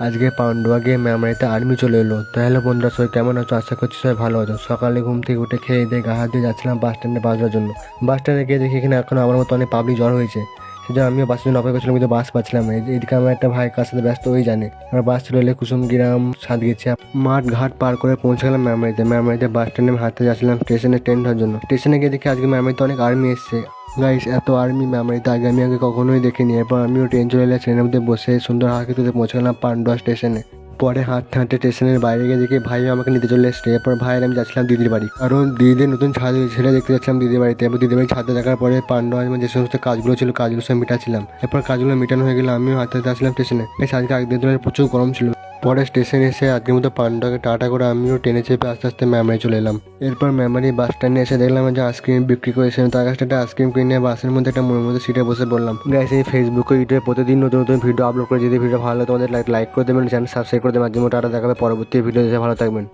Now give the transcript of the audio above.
আজকে পান্ডুয়া গিয়ে মেমরিতে আর্মি চলে এলো। তো হ্যালো বন্ধুরা, সবাই কেমন আছো? আশা করছি সবাই ভালো আছো। সকালে ঘুম থেকে উঠে খেয়ে দিয়ে গা হাত দিয়ে যাচ্ছিলাম বাস স্ট্যান্ডে বাস ধরার জন্য। বাস স্ট্যান্ডে গিয়ে দেখি এখানে এখন আমার মতো অনেক পাবলিক জড় হয়েছে। সেজন্য আমিও বাসের জন্য অপেক্ষা করছিলাম, কিন্তু বাস পাচ্ছিলাম না। এদিকে আমার একটা ভাই কার সাথে ব্যস্ত ওই জানে। আমরা বাস চলে এলে কুসুমগ্রাম সাতগেছি মাঠ ঘাট পার করে পৌঁছে গেলাম মেমরিতে বাস স্ট্যান্ডে আমি হাঁটতে যাচ্ছিলাম স্টেশনে ট্রেন ধরার জন্য। স্টেশনে গিয়ে দেখি আজকে মেমরিতে অনেক আর্মি এসছে। গাইস, এত আর্মি মেমরিতে আগে কখনোই দেখিনি। এরপর আমিও ট্রেন চলে এলে ট্রেনের মধ্যে বসে সুন্দর হাঁকিতে পৌঁছে গেলাম পান্ডুয়া স্টেশনে। পরে হাঁটতে হাঁটতে স্টেশনের বাইরে গিয়ে দেখি ভাই আমাকে নিতে চলে এসছে। এরপর ভাইয়ের আমি যাচ্ছিলাম দিদির বাড়ি, কারণ দিদির নতুন ছাদ ছেলে দেখতে যাচ্ছিলাম দিদির বাড়িতে। এরপর দিদির বাড়ি ছাদে দেখার পরে পান্ডুয়া যে সমস্ত কাজগুলো ছিল কাজগুলো সব মিটাচ্ছিলাম। এরপর কাজগুলো মেটানো হয়ে গেলে আমিও হাঁটতে হাঁটতে আসলাম স্টেশনে। আজকে আগের দিনের প্রচুর গরম ছিল। পরে স্টেশনে এসে আজকের মতো পান্ডুয়াকে টাটা করে আমিও ট্রেনে চেপে আস্তে আস্তে মেমরি চলে এলাম। এরপর মেমরি বাস স্ট্যান্ডে এসে দেখলাম যে আইসক্রিম বিক্রি করেছে। তার কাছে একটা আইসক্রিম কিনে বাসের মধ্যে একটা মনের মধ্যে সিটে বসে বললাম। গাইস, এই ফেসবুকে ইউটিউবে প্রতিদিন নতুন নতুন ভিডিও আপলোড করে, যদি ভিডিও ভালো লাগে তোমাদের লাইক করে দেবেন, চ্যানেল সাবস্ক্রাইব করে দেবেন। আজকের মতো টাটা, দেখাবে পরবর্তী ভিডিও। ভালো থাকবেন।